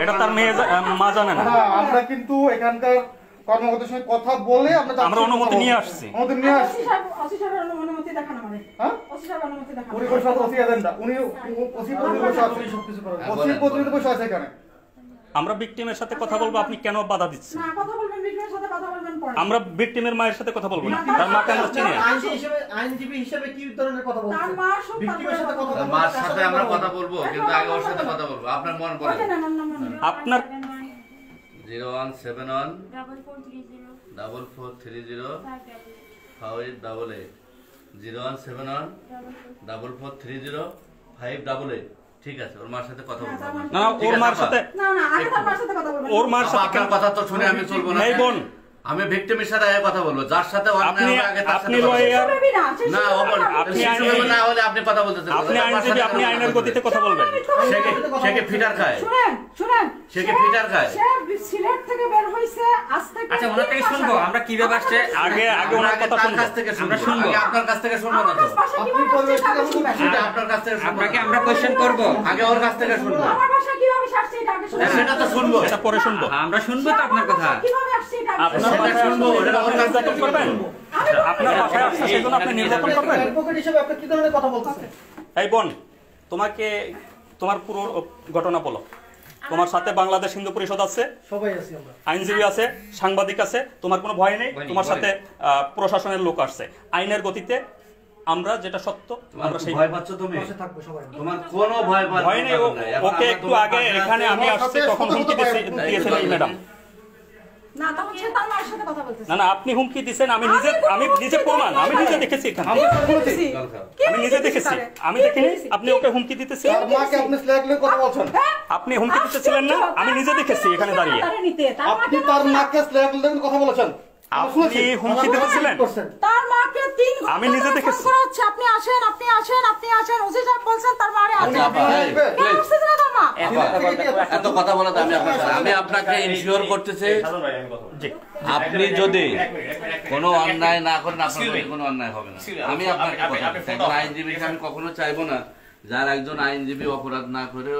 এটা তার মেয়ে মা জানে না। আমরা কিন্তু এখানকার কর্মকর্তার সঙ্গে কথা বলে আমরা অনুমতি নিয়ে আসছি। অনুমতি দেখানো মানে হ্যাঁ ওসি সাহেব অনুমতি দেখানো। উনি কোন সব ওসি এজেন্ডা উনি ওসি প্রতিনিধি আছে সবকিছু করেন। ওসি প্রতিনিধি বসে আছে এখানে। আমরা ভিকটিমের সাথে কথা বলবো, আপনি কেন বাধা দিচ্ছেন? না কথা বলবেন, ভিকটিমের সাথে কথা বলবেন পরে। আমরা ভিকটিমের মায়ের সাথে কথা বলবো না, তার মাকে আমরা চিনি না। আইনজীবী হিসেবে কি ধরনের কথা বলছেন? তার মা সব ভিকটিমের সাথে কথা বলবো, মার সাথে আমরা কথা বলবো, কিন্তু আগে ওর সাথে কথা বলবো। আপনার মন বলেন। আপনার 0171 4430 588 0171 4430 588। ঠিক আছে, ওর মার সাথে কথা বলবো। না ওর মার সাথে না না আগে তার মার সাথে কথা বলবেন। ওর মার সাথে আপনার কথা তো শুনে আমি চলবো না। এই বোন, আমি ভিকটিমের সাথে আগে কথা বলবো, যার সাথে অন্যায় হবে আগে তার সাথে কথা বলবো। না আপনি না হলে আপনি কথা বলতেছেন। আপনি আইনজীবী, আপনি আইনের গতিতে কথা বলবেন। সে কি ফিটার খায়? শুনেন সে কি ফিটার খায়? সে সিলেট থেকে বের হইছে আজ থেকে। আচ্ছা ওনার থেকে শুনবো আমরা কিভাবে আসছে। আগে ওনার কথা শুনবো, কাছ থেকে আমরা শুনবো। আগে আপনার কাছ থেকে শুনবো না তো। আপনি পরিবেশ সেটা আপনার কাছ থেকে শুনবো। আপনাকে আমরা কোশ্চেন করব, আগে ওর কাছ থেকে শুনবো। আমার ভাষা কিভাবে আসছে এটা আগে শুনুন। সেটা তো শুনবো, এটা পরে শুনবো। আমরা শুনবো তো আপনার কথা। কিভাবে আসছে এটা আগে আপনার শুনুন। ভাষায় শুনবো, এটা ওর কাছে নির্যাতন করবেন? আপনার ভাষায় আসছে সেজন্য আপনি নির্যাতন করবেন? অ্যাডভোকেট হিসেবে আপনি কি ধরনের কথা বলতেছেন? এই বোন, তোমাকে তোমার পুরো ঘটনা বলো। তোমার সাথে বাংলাদেশ হিন্দু পরিষদ আছে, সবাই আছি আমরা, আইনজীবী আছে, সাংবাদিক আছে, তোমার কোনো ভয় নেই। তোমার সাথে প্রশাসনের লোক আসছে। আইনের গতিতে আমরা যেটা সত্য আমরা সেই ভয় পাচ্ছ তুমি? পাশে থাকবো সবাই। তোমার কোনো ভয় ভয় নেই। ওকে একটু আগে এখানে আমি আসছি তখন হুমকি দিয়েছিলেন এই ম্যাডাম। না তখন সে তার মার সাথে কথা বলতেছে। না না আপনি হুমকি দিয়েছেন, আমি নিজে প্রমাণ, আমি নিজে দেখেছি এখানে, আমি নিজে দেখেছি, আমি দেখিনি আপনি ওকে হুমকি দিতেছিলেন। তার মাকে আপনি স্ল্যাগলে কথা বলছেন, আপনি হুমকি দিতেছিলেন না, আমি নিজে দেখেছি এখানে দাঁড়িয়ে। আপনি তার মাকে স্ল্যাগলে কথা বলেছেন, আপনি হুমকি দিতেছিলেন। তার মাকে 3 ঘন্টা আমি নিজে দেখেছি। ফোন করা হচ্ছে, আপনি আসেন ওসি সাহেব বলছেন তার মারে আছে। কেন আসছে না তার মা? এত কথা বলা তো আমি আপনাকে ইনশিওর করতেছি, আপনি যদি কোনো অন্যায় না করেন আপনার কোনো অন্যায় হবে না। আমি আপনাকে একজন আইনজীবীকে আমি কখনো চাইবো না যার একজন আইনজীবী অপরাধ না করে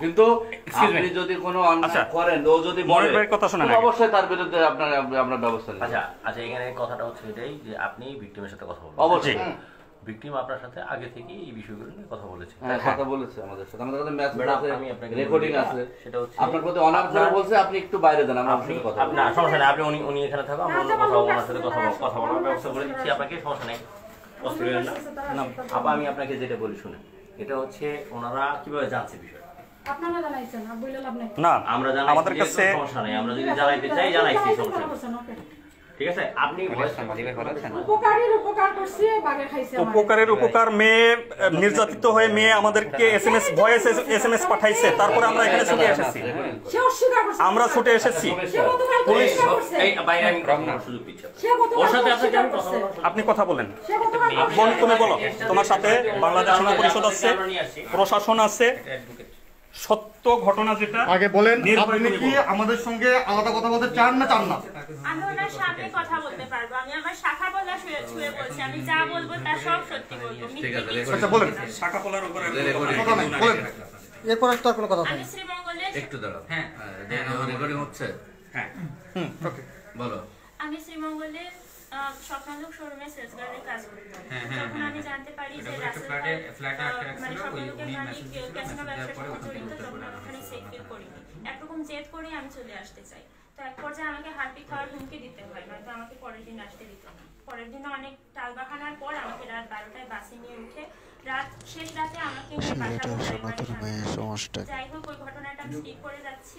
কিন্তু আপনি যদি কোনো অন্যায় করেন, ও যদি অবশ্যই তার বিরুদ্ধে আমরা ব্যবস্থা নিই। আচ্ছা এখানে কথাটা হচ্ছে এটাই যে আপনি ভিকটিমের সাথে কথা বলবেন। অবশ্যই ভিকটিম আপনার সাথে আগে থেকে এই বিষয়গুলো নিয়ে কথা বলেছে। কথা বলেছে আমাদের সাথে, আমাদের কাছে ম্যাচ আমি আপনাকে রেকর্ডিং আছে, সেটা হচ্ছে আপনার প্রতি অনার করে বলছে আপনি একটু বাইরে দেন, আমরা আপনার সাথে কথা বলবো। না সমস্যা নেই, আপনি উনি এখানে থাকো, আমরা অন্য কথা ওনার সাথে কথা বলার ব্যবস্থা করে দিচ্ছি আপনাকে, সমস্যা নেই, কষ্ট করেন না। আপা আমি আপনাকে যেটা বলি শুনেন, এটা হচ্ছে ওনারা কিভাবে জানছে বিষয় আপনারা জানাইছেন, বইলে লাভ নাই। না আমরা জানাই আমাদের কাছে সমস্যা নেই, আমরা যদি জানাইতে চাই জানাইছি, সমস্যা নেই। ঠিক আছে আপনি উপকারের উপকার। মেয়ে নির্যাতিত হয়ে মেয়ে আমাদেরকে এসএমএস পাঠাইছে, তারপরে আমরা এখানে ছুটে এসেছি, আমরা ছুটে এসেছি। পুলিশ আপনি কথা বলেন, বোন তুমি বলো। তোমার সাথে বাংলাদেশ হিন্দু পরিষদ আছে, প্রশাসন আছে, সত্য ঘটনা যেটা আগে বলেন। আপনি কি আমাদের সঙ্গে আলাদা কথা বলতে চান না? আমি ওনার সামনে কথা বলতে পারবো, আমি আমার শাখা বলা ছুঁয়ে বলছি, আমি যা বলবো তা সব সত্যি বলবো। আচ্ছা বলেন, শাখা বলার উপরে বলেন, এরপর তো আর কোনো কথা আমি শ্রীমঙ্গলের একটু দাঁড়াও। হ্যাঁ রেকর্ডিং হচ্ছে। হ্যাঁ ওকে বলো। আমি শ্রীমঙ্গলের স্বপ্নালোক শোরুমে সেলস গার্ডের কাজ করতাম। তখন আমি জানতে পারি যে রাসেল মানে স্বপ্নালোকের মালিক ক্যাসিনো ব্যবসার সাথে জড়িত, তখন আমি ওখানে সেফ ফিল করিনি। একরকম জেদ করে আমি চলে আসতে চাই, তো এক পর্যায়ে আমাকে হারপিক খাওয়ার হুমকি দিতে হয়, নয়তো আমাকে পরের দিন আসতে দিত না। পরের দিন অনেক টালবাহানার পর আমাকে রাত 12টায় বাসে নিয়ে উঠে শেষ রাতে আমাকে যাই হোক ওই ঘটনাটা আমি স্কিপ করে যাচ্ছি,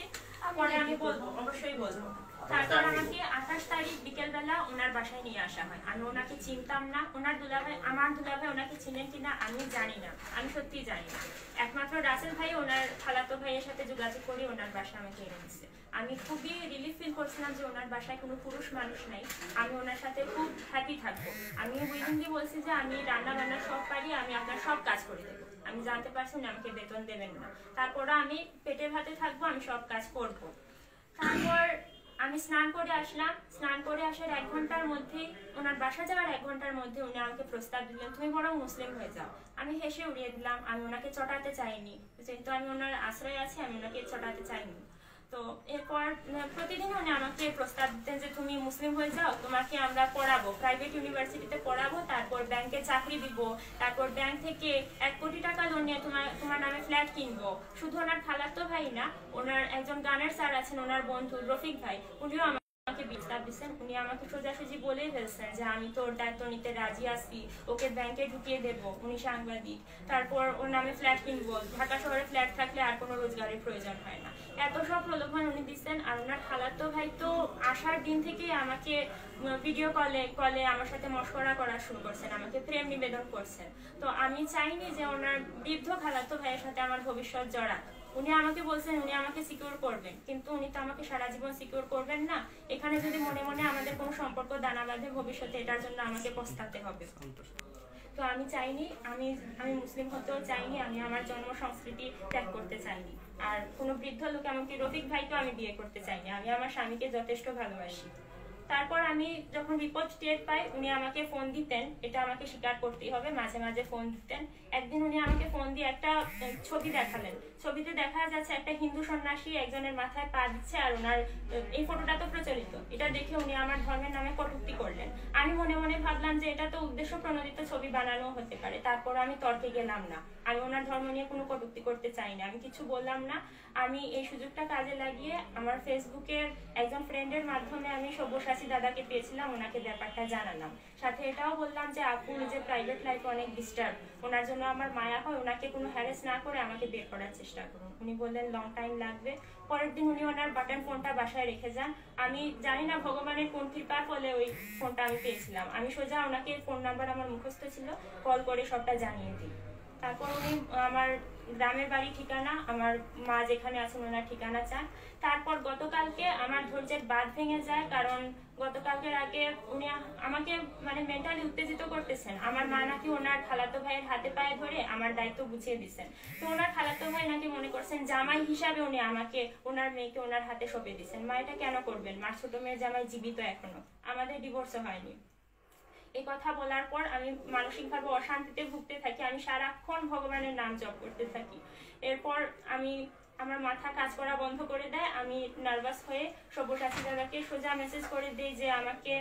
পরে আমি বলবো, অবশ্যই বলবো। তারপর আমাকে 28 তারিখ বিকেলবেলা ওনার বাসায় নিয়ে আসা হয়। আমি ওনাকে চিনতাম না, ওনার দুলাভাই, আমার দুলাভাই ওনাকে চিনেন কিনা আমি জানি না, আমি সত্যিই জানি না। একমাত্র রাসেল ভাই ওনার খালাতো ভাইয়ের সাথে যোগাযোগ করে ওনার বাসায় আমাকে এনে দিচ্ছে। আমি খুবই রিলিফ ফিল করছিলাম যে ওনার বাসায় কোনো পুরুষ মানুষ নাই, আমি ওনার সাথে খুব হ্যাপি থাকবো। আমি উইলিংলি বলছি যে আমি রান্না বান্না সব পারি, আমি আপনার সব কাজ করে দেবো। আমি জানতে পারছি উনি আমাকে বেতন দেবেন না, তারপরে আমি পেটে ভাতে থাকবো, আমি সব কাজ করবো। তারপর আমি স্নান করে আসলাম, স্নান করে আসার 1 ঘন্টার মধ্যেই, ওনার বাসা যাওয়ার 1 ঘন্টার মধ্যে উনি আমাকে প্রস্তাব দিলেন তুমি বরং মুসলিম হয়ে যাও। আমি হেসে উড়িয়ে দিলাম, আমি ওনাকে চটাতে চাইনি, যেহেতু আমি ওনার আশ্রয়ে আছি আমি ওনাকে চটাতে চাইনি। তো এরপর প্রতিদিন উনি আমাকে প্রস্তাব দিতেন যে তুমি মুসলিম হয়ে যাও, তোমাকে আমরা পড়াবো, প্রাইভেট ইউনিভার্সিটিতে পড়াবো, তারপর ব্যাংকে চাকরি দিব, তারপর ব্যাংক থেকে 1 কোটি টাকা লোন নিয়ে তোমার নামে ফ্ল্যাট কিনবো। শুধু ওনার খালাতো ভাই না, ওনার একজন গানের স্যার আছেন, ওনার বন্ধু রফিক ভাই, উনিও আমাকে প্রস্তাব দিচ্ছেন। উনি আমাকে সোজাসুজি বলেই ফেলছেন যে আমি তোর দায়িত্ব নিতে রাজি আছি, ওকে ব্যাংকে ঢুকিয়ে দেবো, উনি সাংবাদিক, তারপর ওর নামে ফ্ল্যাট কিনবো, ঢাকা শহরে ফ্ল্যাট থাকলে আর কোনো রোজগারের প্রয়োজন হয় না, এত সব প্রলোভন উনি দিচ্ছেন। আর ওনার খালাতো ভাই তো আসার দিন থেকে আমাকে ভিডিও কলে আমার সাথে মশকরা করা শুরু করছেন, আমাকে প্রেম নিবেদন করছেন। তো আমি চাইনি যে ওনার বৃদ্ধ খালাতো ভাইয়ের সাথে আমার ভবিষ্যৎ জড়া। উনি আমাকে বলছেন উনি আমাকে সিকিউর করবেন, কিন্তু উনি তো আমাকে সারা জীবন সিকিউর করবেন না। এখানে যদি মনে মনে আমাদের কোনো সম্পর্ক দানা বাঁধে, ভবিষ্যতে এটার জন্য আমাকে পস্তাতে হবে। তো আমি চাইনি, আমি মুসলিম হতেও চাইনি, আমি আমার জন্ম সংস্কৃতি ত্যাগ করতে চাইনি। আর কোনো বৃদ্ধ লোক, এমনকি রফিক ভাইকেও আমি বিয়ে করতে চাইনি, আমি আমার স্বামীকে যথেষ্ট ভালোবাসি। তারপর আমি যখন রিপোর্ট টের পাই, উনি আমাকে ফোন দিতেন, এটা আমাকে স্বীকার করতেই হবে, মাঝে মাঝে ফোন দিতেন। একদিন উনি আমাকে ফোন দিয়ে একটা ছবি দেখালেন, ছবিতে দেখা যাচ্ছে একটা হিন্দু সন্ন্যাসী একজনের মাথায় পা দিচ্ছে, আর ওনার এই ফটোটা তো প্রচলিত, এটা দেখে উনি আমার ধর্মের নামে কটূক্তি করলেন। আমি মনে মনে ভাবলাম যে এটা তো উদ্দেশ্য প্রণোদিত ছবি বানানো হতে পারে, তারপর আমি তর্কে গেলাম না, আমি ওনার ধর্ম নিয়ে কোনো কটূক্তি করতে চাই না, আমি কিছু বললাম না। আমি এই সুযোগটা কাজে লাগিয়ে আমার ফেসবুকের একজন ফ্রেন্ডের মাধ্যমে আমি সব্যসাচী দাদাকে পেয়েছিলাম, ওনাকে ব্যাপারটা জানালাম। সাথে এটাও বললাম যে আপু যে প্রাইভেট লাইফে অনেক ডিস্টার্ব, ওনার জন্য আমার মায়া হয়, ওনাকে কোনো হ্যারেস না করে আমাকে বের করার চেষ্টা করুন। উনি বললেন লং টাইম লাগবে। পরের দিন উনি ওনার বাটন ফোনটা বাসায় রেখে যান। আমি জানি না ভগবানের কোন কৃপার ফলে ওই ফোনটা আমি পেয়েছিলাম। আমি সোজা ওনাকে ফোন নাম্বার আমার মুখস্থ ছিল, কল করে সবটা জানিয়ে দিই। তারপর উনি আমার গ্রামের বাড়ি ঠিকানা, আমার মা যেখানে আছেন ওনার ঠিকানা চান। তারপর গতকালকে আমার ধৈর্যের বাঁধ ভেঙে যায়, কারণ গতকালকের আগে উনি আমাকে মানে মেন্টালি উত্তেজিত করতেছেন। আমার মা নাকি ওনার খালাতো ভাইয়ের হাতে পায়ে ধরে আমার দায়িত্ব বুঝিয়ে দিচ্ছেন। তো ওনার খালাতো ভাই নাকি মনে করছেন জামাই হিসাবে উনি আমাকে, ওনার মেয়েকে ওনার হাতে সঁপে দিচ্ছেন। মা এটা কেন করবেন? মার ছোট মেয়ের জামাই জীবিত এখনো, আমাদের ডিভোর্সও হয়নি। এই কথা বলার পর আমি মানসিকভাবে অশান্তিতে ভুগতে থাকি, আমি সারাক্ষণ ভগবানের নাম জপ করতে থাকি। এরপর আমার মাথা কাজ করা বন্ধ করে দেয়, আমি নার্ভাস হয়ে সব্যসাচী দাদাকে সোজা মেসেজ করে দিই যে আমাকে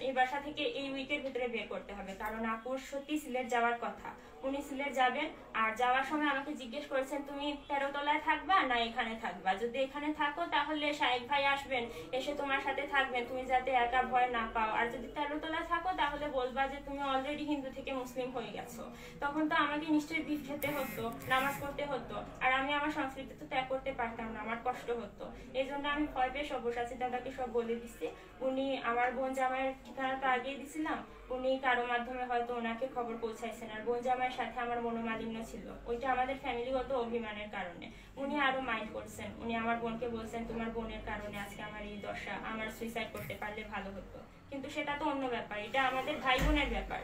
এই বাসা থেকে এই উইকের ভিতরে বের করতে হবে, কারণ আপুর সত্যি সিলেট যাওয়ার কথা। উনি সিলেট যাবেন, আর যাওয়ার সময় আমাকে জিজ্ঞেস করেছেন তুমি 13 তলায় থাকবা না এখানে থাকবা, যদি এখানে থাকো তাহলে শাহেক ভাই আসবেন, এসে তোমার সাথে থাকবেন, তুমি যাতে একা ভয় না পাও, আর যদি 13 তলায় থাকো তাহলে বলবা যে তুমি অলরেডি হিন্দু থেকে মুসলিম হয়ে গেছো। তখন তো আমাকে নিশ্চয়ই বিষ খেতে হতো, নামাজ পড়তে হতো, আর আমি আমার সংস্কৃতি তো ত্যাগ করতে পারতাম না, আমার কষ্ট হতো। এই জন্য আমি ভয় পেয়ে সব্যসাচী দাদাকে সব বলে দিচ্ছি। উনি আমার বোন জামাইয়ের ঠিকানাটা আগিয়ে দিছিলাম, উনি কারো মাধ্যমে হয়তো ওনাকে খবর পৌঁছাইছেন। আর বোন জামাইয়ের সাথে আমার মনোমালিন্য ছিল, ওইটা আমাদের ফ্যামিলিগত অভিমানের কারণে। উনি আরো মাইন্ড করছেন, উনি আমার বোনকে বলছেন তোমার বোনের কারণে আজকে আমার এই দশা, আমার সুইসাইড করতে পারলে ভালো হতো। কিন্তু সেটা তো অন্য ব্যাপার, এটা আমাদের ভাই বোনের ব্যাপার।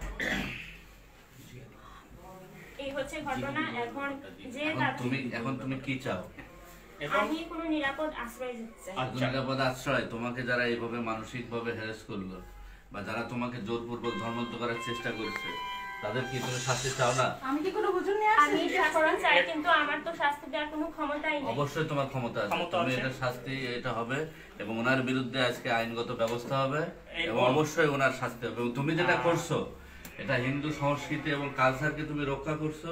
এই হচ্ছে ঘটনা। এখন যে তুমি কি চাও? আমি কোনো নিরাপদ আশ্রয় চাই। নিরাপদ আশ্রয়। তোমাকে যারা এইভাবে মানসিক ভাবে হ্যারাস করলো বা যারা তোমাকে জোরপূর্বক ধর্মান্তর করার চেষ্টা করছে, তাদের কি তুমি শাস্তি চাও না? আমি কি কোনো হুজুর নিয়ে আসছি? আমি শাস্তি চাই, কিন্তু আমার তো শাস্তি দেওয়ার কোনো ক্ষমতাই নেই। অবশ্যই তোমার ক্ষমতা আছে, তুমি এটা শাস্তি এটা হবে এবং ওনার বিরুদ্ধে আজকে আইনগত ব্যবস্থা হবে এবং অবশ্যই ওনার শাস্তি হবে। এবং তুমি যেটা করছো এটা হিন্দু সংস্কৃতি এবং কালচারকে তুমি রক্ষা করছো,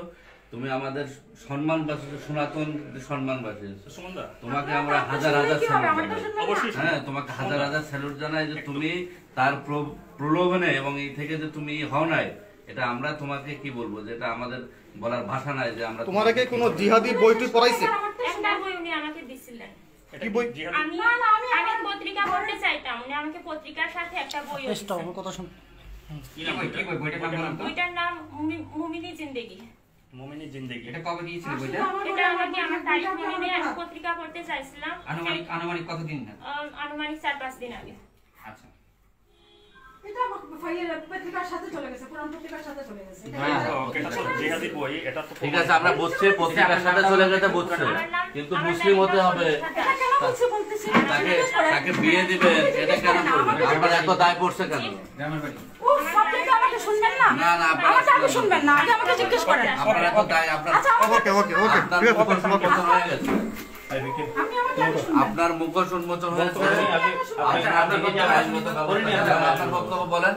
তুমি আমাদের সম্মান বাঁচিয়েছো, সনাতন সম্মান বাঁচিয়েছো। তোমাকে আমরা হাজার হাজার তোমাকে হাজার হাজার স্যালুট জানাই যে তুমি তার প্রলোভনে এবং এই থেকে যে তুমি হও নাই, এটা আমরা তোমাকে কি বলবো, যে এটা আমাদের বলার ভাষা নাই যে আমরা তোমাকে কোনো জিহাদি বইটি পড়াইছে? একটা বই উনি আমাকে দিছিলেন। কি বই? আমি পত্রিকা পড়তে চাইতাম, উনি আমাকে পত্রিকার সাথে একটা বই দিয়েছেন। কথা শুন। বইটার নাম মুমিনী জিন্দেগি। মুমিনী জিন্দেগি। এটা কবে দিয়েছিল বইটা? এটা আমাকে আমার তারিখ মনে নেই, আমি পত্রিকা পড়তে চাইছিলাম। আনুমানিক কতদিন? আনুমানিক 4-5 দিন আগে। আচ্ছা, এটা পত্রিকার সাথে চলে গেছে, পুরান পত্রিকার সাথে চলে গেছে। জিহাদি বই, এটা তো ঠিক আছে আমরা বুঝছি পত্রিকার সাথে চলে যেতে বুঝছি, কিন্তু মুসলিম হতে হবে। এটা কেন বলছি বলতেছি তাকে বিয়ে দিবেন এটা কেন করবেন? আপনার এত দায় পড়ছে কেন? ও আপনি কি আমাকে শুনবেন না না, না, আপনারা আমাকে আগে শুনবেন না আগে আমাকে জিজ্ঞেস করেন আপনার এত দায় আপনার আচ্ছা ওকে ওকে ওকে আপনার ঠিক আছে মুখোশ উন্মোচন হয়ে গেছে। আপনি আমাকে আগে শুনবেন আপনার মুখোশ উন্মোচন হয়েছে। আপনার বক্তব্য বলেন।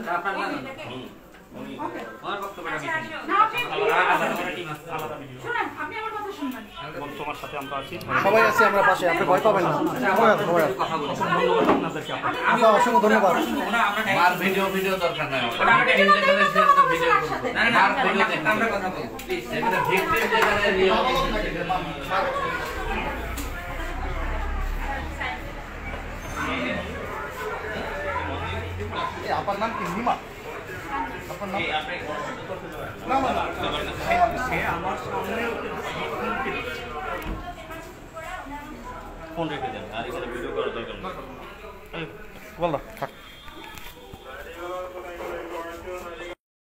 আমার বক্তব্যটা আমি শুনি। না আপনি শুনেন আপনি আমার কথা শুনবেন তোমার সাথে আমরা আছি সবাই আছে আমরা পাশে আপনি ভয় পাবেন না সবাই আছে সবাই আছে কথা বলি। ধন্যবাদ আপনাদেরকে আপনার অসংখ্য ধন্যবাদ আমরা মার ভিডিও দরকার নাই আমার। আমরা ভিডিও করব। না না মার ভিডিও দেখতে আমরা কথা বলবো প্লিজ এখানে ভিক্টিম যেখানে রিয়েল আপনার নাম কি নিমা আপনার নাম না না না সে আমার সামনে ফোন রেখে দেন আর এখানে ভিডিও করার দরকার নেই বল না থাক